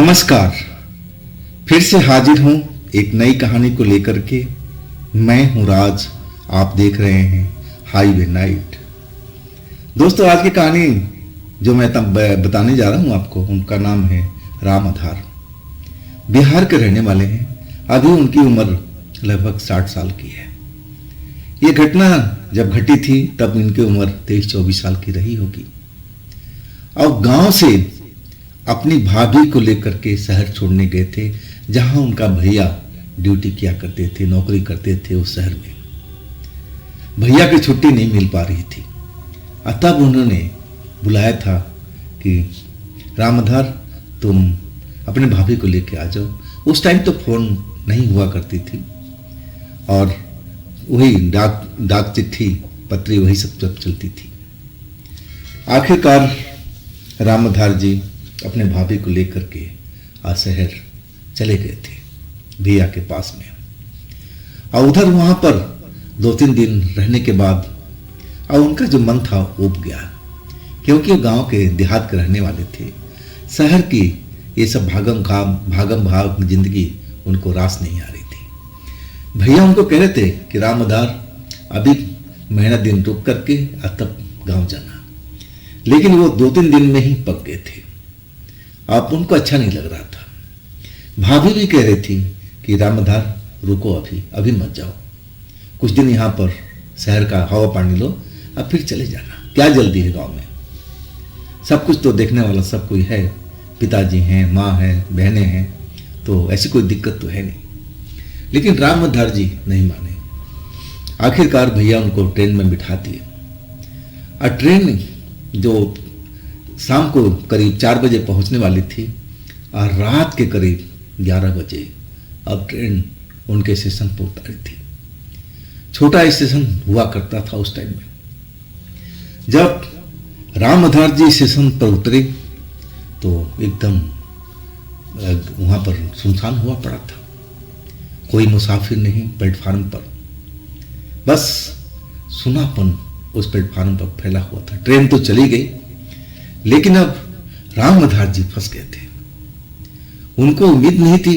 नमस्कार। फिर से हाजिर हूं एक नई कहानी को लेकर के। मैं हूं राज, आप देख रहे हैं हाईवे नाइट। दोस्तों, आज की कहानी जो मैं बताने जा रहा हूं आपको, उनका नाम है राम आधार। बिहार के रहने वाले हैं। अभी उनकी उम्र लगभग 60 साल की है। ये घटना जब घटी थी तब इनकी उम्र 23-24 साल की रही होगी। और गांव से अपनी भाभी को लेकर के शहर छोड़ने गए थे, जहां उनका भैया ड्यूटी किया करते थे, नौकरी करते थे उस शहर में। भैया की छुट्टी नहीं मिल पा रही थी। तब उन्होंने बुलाया था कि राम आधार, तुम अपने भाभी को लेके आ जाओ। उस टाइम तो फोन नहीं हुआ करती थी और वही डाक चिट्ठी पत्री वही सब चलती थी। आखिरकार राम आधार जी अपने भाभी को लेकर के शहर चले गए थे भैया के पास में। और उधर वहां पर 2-3 दिन रहने के बाद और उनका जो मन था उब गया, क्योंकि वो गांव के देहात के रहने वाले थे। शहर की ये सब भागम भाग जिंदगी उनको रास नहीं आ रही थी। भैया उनको कह रहे थे कि राम आधार, अभी महीना दिन रुक करके तब गांव जाना, लेकिन वो 2-3 दिन में ही पक गए थे। आप उनको अच्छा नहीं लग रहा था। भाभी भी कह रही थी कि राम आधार रुको, अभी मत जाओ, कुछ दिन यहाँ पर शहर का हवा पानी लो, अब फिर चले जाना, क्या जल्दी है, गांव में सब कुछ तो देखने वाला सब कोई है, पिताजी हैं, माँ है, बहनें हैं, तो ऐसी कोई दिक्कत तो है नहीं। लेकिन राम आधार जी नहीं माने। आखिरकार भैया उनको ट्रेन में बिठा दिए और ट्रेन जो शाम को करीब 4 बजे पहुंचने वाली थी और रात के करीब 11 बजे अब ट्रेन उनके स्टेशन पर उतारी थी। छोटा स्टेशन हुआ करता था उस टाइम में। जब राम आधार जी स्टेशन पर उतरे तो एकदम वहां पर सुनसान हुआ पड़ा था। कोई मुसाफिर नहीं प्लेटफार्म पर, बस सुनापन उस प्लेटफार्म पर फैला हुआ था। ट्रेन तो चली गई, लेकिन अब राम आधार जी फंस गए थे। उनको उम्मीद नहीं थी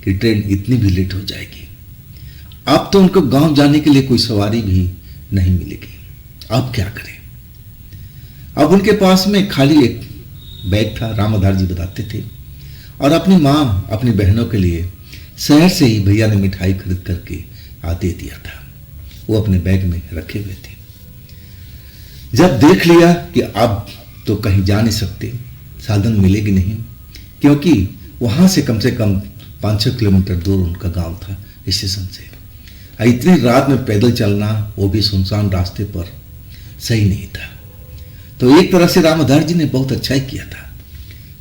कि ट्रेन इतनी भी लेट हो जाएगी। अब तो उनको गांव जाने के लिए कोई सवारी भी नहीं मिलेगी। अब क्या करें? अब उनके पास में खाली एक बैग था, राम आधार जी बताते थे, और अपनी माँ अपनी बहनों के लिए शहर से ही भैया ने मिठाई खरीद करके दे दिया था। वो अपने बैग में रखे हुए थे। जब देख लिया कि अब तो कहीं जा नहीं सकते, साधन मिलेगी नहीं, क्योंकि वहां से कम 5-6 किलोमीटर दूर उनका गांव था स्टेशन से। इतनी रात में पैदल चलना, वो भी सुनसान रास्ते पर, सही नहीं था। तो एक तरह से राम आधार जी ने बहुत अच्छा ही किया था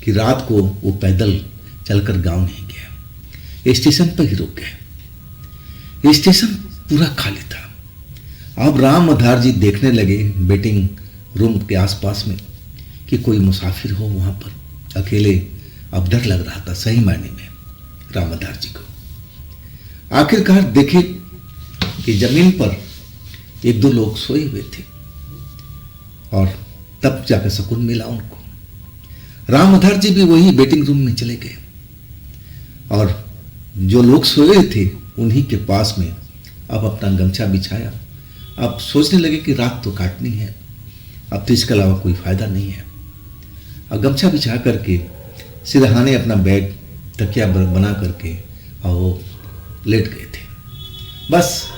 कि रात को वो पैदल चलकर गांव नहीं गया, स्टेशन पर ही रुक गए। स्टेशन पूरा खाली था। अब राम आधार जी देखने लगे वेटिंग रूम के आसपास में कि कोई मुसाफिर हो वहां पर अकेले। अब डर लग रहा था सही मायने में राम आधार जी को। आखिरकार देखे कि जमीन पर 1-2 लोग सोए हुए थे और तब जाकर सुकून मिला उनको। राम आधार जी भी वही वेटिंग रूम में चले गए और जो लोग सोए थे उन्हीं के पास में अब अपना गमछा बिछाया। अब सोचने लगे कि रात तो काटनी है, अब तो इसके अलावा कोई फायदा नहीं है। और गमछा बिछा करके सिरहाने अपना बैग तकिया बना करके और वो लेट गए थे। बस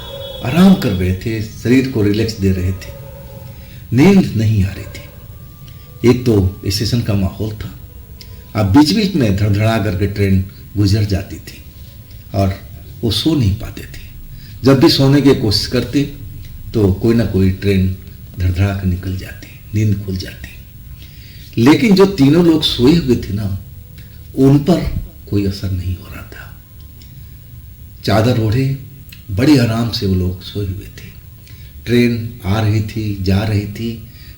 आराम कर रहे थे, शरीर को रिलैक्स दे रहे थे। नींद नहीं आ रही थी। एक तो स्टेशन का माहौल था, अब बीच बीच में धड़धड़ा करके ट्रेन गुजर जाती थी और वो सो नहीं पाते थे। जब भी सोने की कोशिश करते तो कोई ना कोई ट्रेन धड़धड़ा कर निकल जाती, नींद खुल जाती। लेकिन जो तीनों लोग सोए हुए थे ना, उन पर कोई असर नहीं हो रहा था। चादर ओढ़े बड़े आराम से वो लोग सोए हुए थे। ट्रेन आ रही थी, जा रही थी,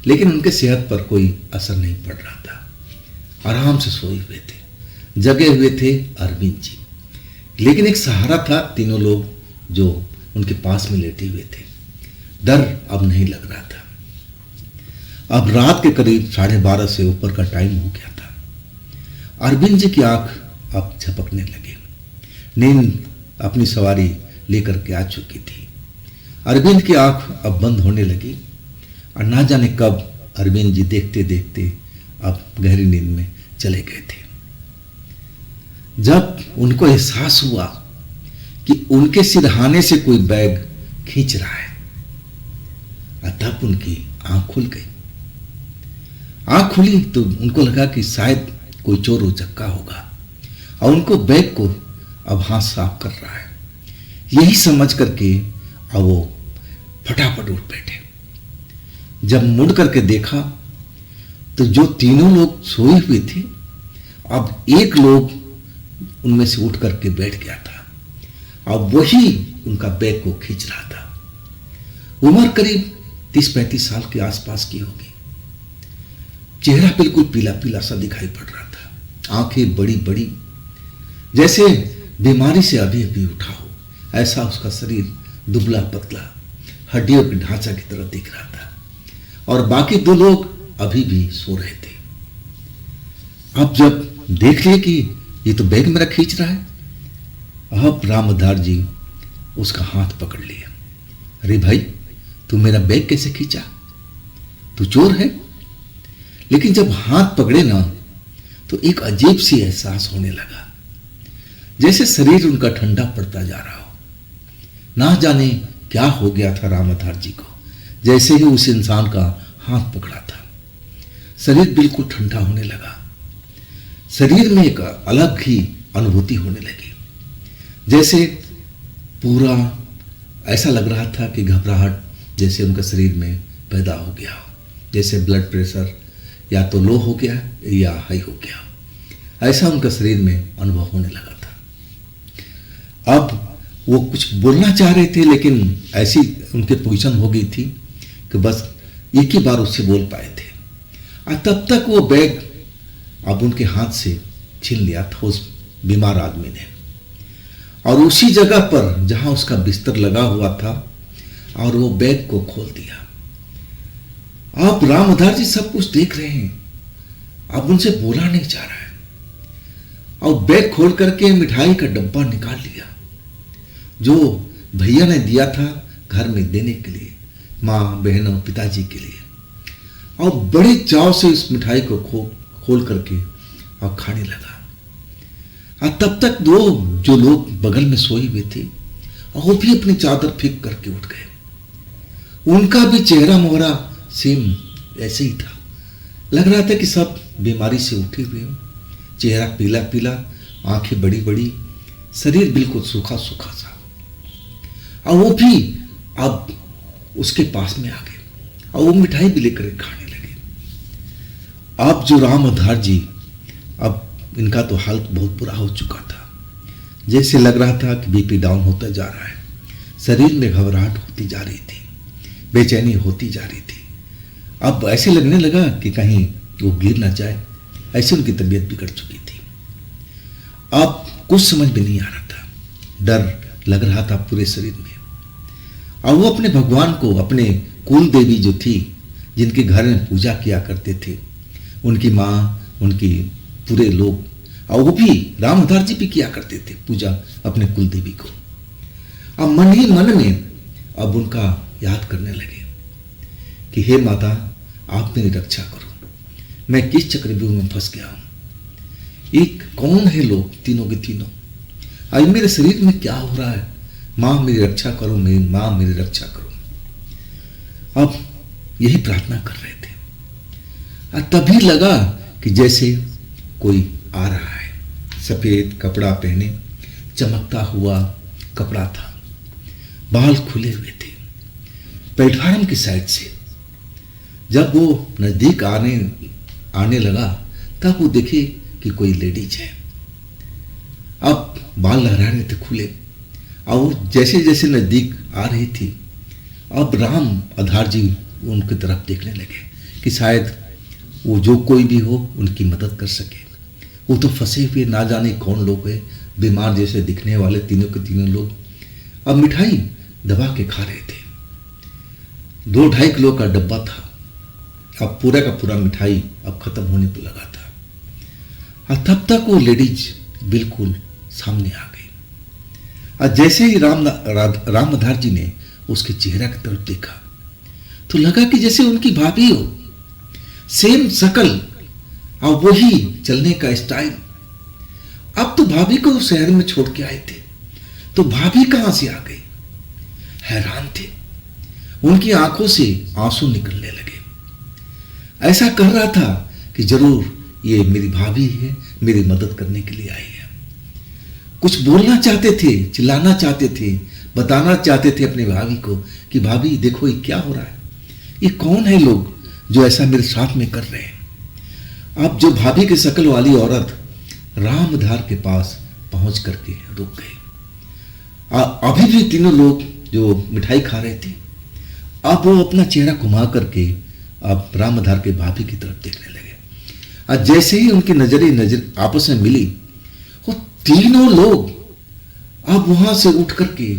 लेकिन उनके सेहत पर कोई असर नहीं पड़ रहा था। आराम से सोए हुए थे। जगे हुए थे अरविंद जी, लेकिन एक सहारा था तीनों लोग जो उनके पास में लेटे हुए थे। डर अब नहीं लग रहा था। अब रात के करीब 12:30 से ऊपर का टाइम हो गया था। अरविंद जी की आंख अब झपकने लगे। नींद अपनी सवारी लेकर के आ चुकी थी। अरविंद की आंख अब बंद होने लगी और ना जाने कब अरविंद जी देखते देखते अब गहरी नींद में चले गए थे। जब उनको एहसास हुआ कि उनके सिरहाने से कोई बैग खींच रहा है, तब उनकी आंख खुल गई। आंख खुली तो उनको लगा कि शायद कोई चोर उचक्का होगा और उनको बैग को अब हाथ साफ कर रहा है। यही समझ करके अब वो फटाफट उठ बैठे। जब मुड़ करके देखा तो जो तीनों लोग सोए हुए थे, अब एक लोग उनमें से उठ करके बैठ गया था। अब वही उनका बैग को खींच रहा था। उम्र करीब 30-35 साल के आसपास की होगी। चेहरा बिल्कुल पीला पीला सा दिखाई पड़ रहा था। आंखें बड़ी बड़ी, जैसे बीमारी से अभी अभी उठा हो। ऐसा उसका शरीर दुबला पतला, हड्डियों के ढांचा की तरह दिख रहा था। और बाकी दो लोग अभी भी सो रहे थे। अब जब देख लिए कि ये तो बैग मेरा खींच रहा है, अब रामधार जी उसका हाथ पकड़ लिया। अरे भाई, तू मेरा बैग कैसे खींचा? तू चोर है? लेकिन जब हाथ पकड़े ना तो एक अजीब सी एहसास होने लगा, जैसे शरीर उनका ठंडा पड़ता जा रहा हो। ना जाने क्या हो गया था रामधार जी को। जैसे ही उस इंसान का हाथ पकड़ा था, शरीर बिल्कुल ठंडा होने लगा। शरीर में एक अलग ही अनुभूति होने लगी, जैसे पूरा ऐसा लग रहा था कि घबराहट जैसे उनका शरीर में पैदा हो गया हो, जैसे ब्लड प्रेशर या तो लो हो गया या हाई हो गया। ऐसा उनका शरीर में अनुभव होने लगा था। अब वो कुछ बोलना चाह रहे थे, लेकिन ऐसी उनकी पोजीशन हो गई थी कि बस एक ही बार उससे बोल पाए थे। और तब तक वो बैग अब उनके हाथ से छीन लिया था उस बीमार आदमी ने, और उसी जगह पर जहां उसका बिस्तर लगा हुआ था, और वो बैग को खोल दिया। अब रामधार जी सब कुछ देख रहे हैं, अब उनसे बोला नहीं जा रहा है। और बैग खोल करके मिठाई का डब्बा निकाल लिया जो भैया ने दिया था घर में देने के लिए, माँ बहनों पिताजी के लिए। और बड़े चाव से उस मिठाई को खोल करके और खाने लगा। और तब तक दो जो लोग बगल में सोए हुए थे, और वो भी अपनी चादर फेंक करके उठ गए। उनका भी चेहरा मोहरा सेम ऐसे ही था। लग रहा था कि सब बीमारी से उठे हुए हो। चेहरा पीला पीला, आंखें बड़ी बड़ी, शरीर बिल्कुल सूखा सूखा सा। और वो भी अब उसके पास में आ गए और वो मिठाई भी लेकर खाने लगे। अब जो रामधार जी, अब इनका तो हालत बहुत बुरा हो चुका था। जैसे लग रहा था कि बीपी डाउन होता जा रहा है। शरीर में घबराहट होती जा रही थी, बेचैनी होती जा रही थी। अब ऐसे लगने लगा कि कहीं वो गिर ना जाए, ऐसे उनकी तबीयत बिगड़ चुकी थी। अब कुछ समझ में नहीं आ रहा था, डर लग रहा था पूरे शरीर में। और वो अपने भगवान को, अपने कुल देवी जो थी जिनके घर में पूजा किया करते थे, उनकी माँ, उनकी पूरे लोग, और वो भी रामधार जी भी किया करते थे पूजा अपने कुल देवी को। अब मन ही मन में अब उनका याद करने लगे कि हे माता, आप मेरी रक्षा करो, मैं किस चक्रव्यूह में फंस गया हूं। एक कौन है लोग, तीनों के तीनों, आज मेरे शरीर में क्या हो रहा है। मां मेरी रक्षा करो, मेरी मां मेरी रक्षा करो। अब यही प्रार्थना कर रहे थे, और तभी लगा कि जैसे कोई आ रहा है। सफेद कपड़ा पहने, चमकता हुआ कपड़ा था, बाल खुले हुए थे। प्लेटफार्म की साइड से जब वो नजदीक आने लगा, तब वो देखे कि कोई लेडीज है। अब बाल लहरा रहे थे खुले, और वो जैसे जैसे नजदीक आ रही थी, अब रामधार जी उनकी तरफ देखने लगे कि शायद वो जो कोई भी हो उनकी मदद कर सके। वो तो फंसे हुए ना जाने कौन लोग हैं, बीमार जैसे दिखने वाले तीनों के तीनों लोग अब मिठाई दबा के खा रहे थे। 2-2.5 किलो का डब्बा था। अब पूरा का पूरा मिठाई अब खत्म होने पर लगा था। और तब तक वो लेडीज बिल्कुल सामने आ गई। और जैसे ही रामधार जी ने उसके चेहरा की तरफ देखा तो लगा कि जैसे उनकी भाभी हो, सेम शकल और वही चलने का स्टाइल। अब तो भाभी को शहर में छोड़ के आए थे, तो भाभी कहां से आ गई? हैरान थे। उनकी आंखों से आंसू निकलने लगे। ऐसा कर रहा था कि जरूर ये मेरी भाभी है, मेरी मदद करने के लिए आई है। कुछ बोलना चाहते थे, चिल्लाना चाहते थे, बताना चाहते थे अपने भाभी को कि भाभी देखो ये क्या हो रहा है, ये कौन है लोग जो ऐसा मेरे साथ में कर रहे हैं। अब जो भाभी की शक्ल वाली औरत रामधार के पास पहुंच करके रुक गई। अभी भी तीनों लोग जो मिठाई खा रहे थे, अब वो अपना चेहरा घुमा करके अब रामधार के भाभी की तरफ देखने लगे। और जैसे ही उनकी नजर आपस में मिली, वो तीनों लोग अब वहां से उठ करके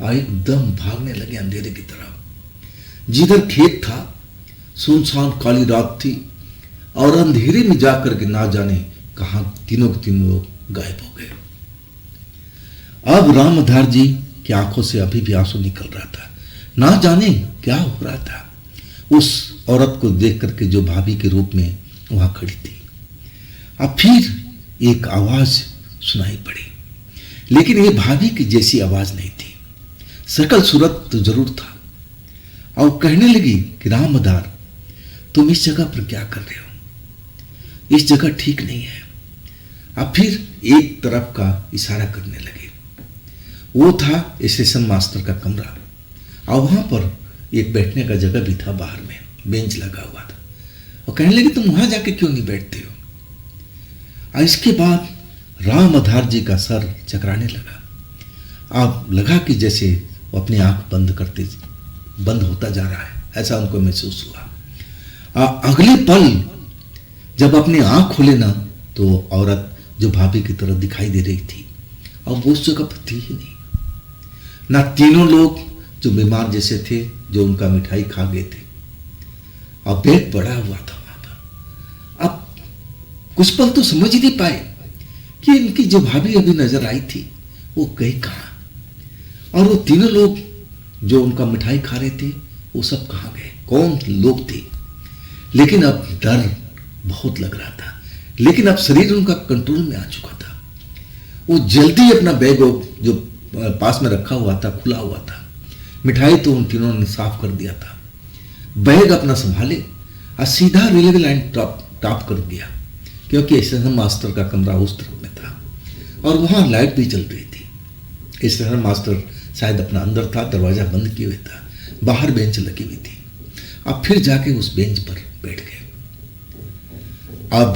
एकदम भागने लगे अंधेरे की तरफ। जिधर खेत था, सुनसान काली रात थी और अंधेरे में जाकर के ना जाने कहां तीनों के तीनों लोग गायब हो गए। अब रामधार जी की आंखों से अभी भी आंसू निकल रहा था। ना जाने क्या हो रहा था उस औरत को देख करके जो भाभी के रूप में वहां खड़ी थी। अब फिर एक आवाज सुनाई पड़ी, लेकिन ये भाभी की जैसी आवाज नहीं थी। शकल सूरत तो जरूर था। और कहने लगी कि रामधार, तुम इस जगह पर क्या कर रहे हो? इस जगह ठीक नहीं है। अब फिर एक तरफ का इशारा करने लगे। वो था स्टेशन मास्टर का कमरा और वहां पर एक बैठने का जगह भी था, बाहर में बेंच लगा हुआ था। और कहने लगे तुम वहां जाके क्यों नहीं बैठते हो? और इसके बाद रामधार जी का सर चकराने लगा। अब लगा कि जैसे वो अपनी आंख बंद होता जा रहा है, ऐसा उनको महसूस हुआ। अगले पल जब अपनी आंख खोले ना, तो औरत जो भाभी की तरफ दिखाई दे रही थी और वो उस जगह पर थी ही नहीं। ना तीनों लोग जो बीमार जैसे थे, जो उनका मिठाई खा गए थे, और पेट पड़ा हुआ था वहां पर। अब कुछ पल तो समझ ही नहीं पाए कि इनकी जो भाभी अभी नजर आई थी वो गई कहां, और वो तीनों लोग जो उनका मिठाई खा रहे थे वो सब कहां गए, कौन लोग थे। लेकिन अब डर बहुत लग रहा था, लेकिन अब शरीर उनका कंट्रोल में आ चुका था। वो जल्दी अपना बैग जो पास में रखा हुआ था, खुला हुआ था, मिठाई तो उन तीनों ने साफ कर दिया था, बैग अपना संभाले और सीधा रेलवे लाइन टॉप कर दिया, क्योंकि स्टेशन मास्टर का कमरा उस तरफ में था और वहां लाइट भी चल रही थी। स्टेशन मास्टर शायद अपना अंदर था, दरवाजा बंद किए हुए था, बाहर बेंच लगी हुई थी। अब फिर जाके उस बेंच पर बैठ गए। अब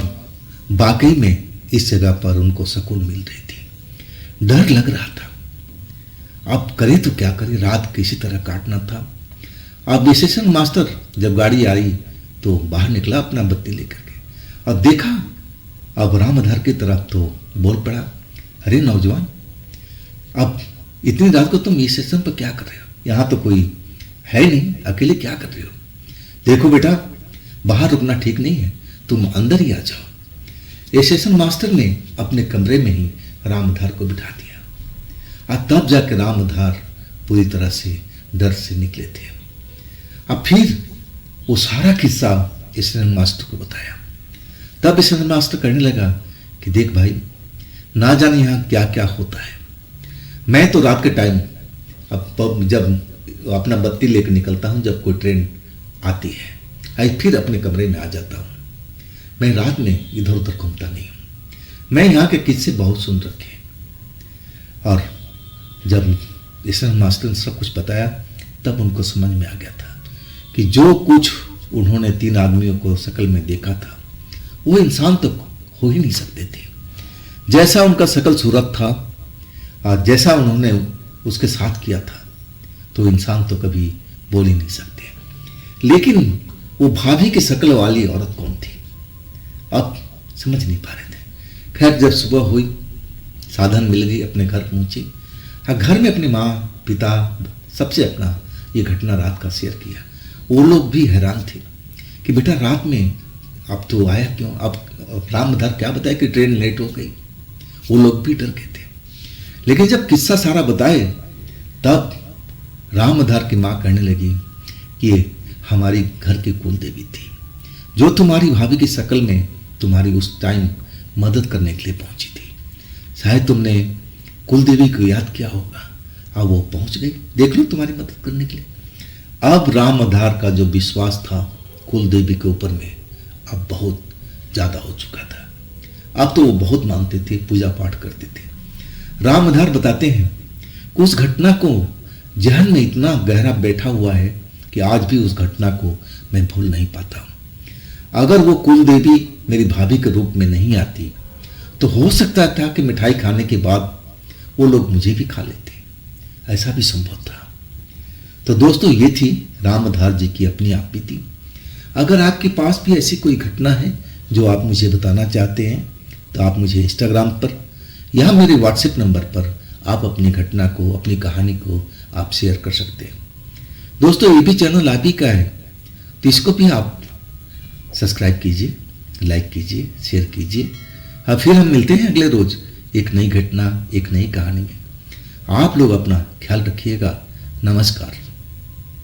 वाकई में इस जगह पर उनको सुकून मिल रही थी। डर लग रहा था, अब करे तो क्या करे, रात किसी तरह काटना था। अब स्टेशन मास्टर जब गाड़ी आई तो बाहर निकला अपना बत्ती लेकर के और देखा, अब रामधार की तरफ तो बोल पड़ा, अरे नौजवान, अब इतनी रात को तुम इस स्टेशन पर क्या कर रहे हो? यहाँ तो कोई है नहीं, अकेले क्या कर रहे हो? देखो बेटा, बाहर रुकना ठीक नहीं है, तुम अंदर ही आ जाओ। स्टेशन मास्टर ने अपने कमरे में ही रामधार को बिठा दिया और तब जाकर रामधार पूरी तरह से डर से निकले थे। अब फिर वो सारा किस्सा स्टेशन मास्टर को बताया। तब स्टेशन मास्टर कहने लगा कि देख भाई, ना जाने यहाँ क्या क्या होता है। मैं तो रात के टाइम अब जब अपना बत्ती लेकर निकलता हूँ, जब कोई ट्रेन आती है, आई फिर अपने कमरे में आ जाता हूँ। मैं रात में इधर उधर घूमता नहीं हूँ। मैं यहाँ के किस्से बहुत सुन रखे। और जब स्टेशन मास्टर ने सब कुछ बताया, तब उनको समझ में आ गया था कि जो कुछ उन्होंने तीन आदमियों को शक्ल में देखा था वो इंसान तो हो ही नहीं सकते थे। जैसा उनका शक्ल सूरत था और जैसा उन्होंने उसके साथ किया था, तो इंसान तो कभी बोल ही नहीं सकते। लेकिन वो भाभी की शक्ल वाली औरत कौन थी, अब समझ नहीं पा रहे थे। खैर, जब सुबह हुई, साधन मिल गई, अपने घर पहुंची। घर में अपनी माँ पिता सबसे अपना ये घटना रात का शेयर किया। वो लोग भी हैरान थे कि बेटा रात में अब तो आया क्यों? अब रामधार क्या बताया कि ट्रेन लेट हो गई। वो लोग भी डर गए थे। लेकिन जब किस्सा सारा बताए तब रामधार की माँ कहने लगी कि ये हमारी घर की कुल देवी थी, जो तुम्हारी भाभी की शक्ल में तुम्हारी उस टाइम मदद करने के लिए पहुंची थी। शायद तुमने कुल देवी को याद किया होगा, अब वो पहुंच गई, देख लो तुम्हारी मदद करने के लिए। अब रामधार का जो विश्वास था कुल देवी के ऊपर में अब बहुत ज़्यादा हो चुका था। अब तो वो बहुत मानते थे, पूजा पाठ करते थे। रामधार बताते हैं कि उस घटना को जहन में इतना गहरा बैठा हुआ है कि आज भी उस घटना को मैं भूल नहीं पाता हूँ। अगर वो कुल देवी मेरी भाभी के रूप में नहीं आती तो हो सकता था कि मिठाई खाने के बाद वो लोग मुझे भी खा लेते, ऐसा भी संभव था। तो दोस्तों, ये थी रामधार जी की अपनी आप बीती। अगर आपके पास भी ऐसी कोई घटना है जो आप मुझे बताना चाहते हैं तो आप मुझे इंस्टाग्राम पर या मेरे व्हाट्सएप नंबर पर आप अपनी घटना को, अपनी कहानी को आप शेयर कर सकते हैं। दोस्तों, ये भी चैनल आप ही का है तो इसको भी आप सब्सक्राइब कीजिए, लाइक कीजिए, शेयर कीजिए। अब फिर हम मिलते हैं अगले रोज एक नई घटना, एक नई कहानी में। आप लोग अपना ख्याल रखिएगा। नमस्कार।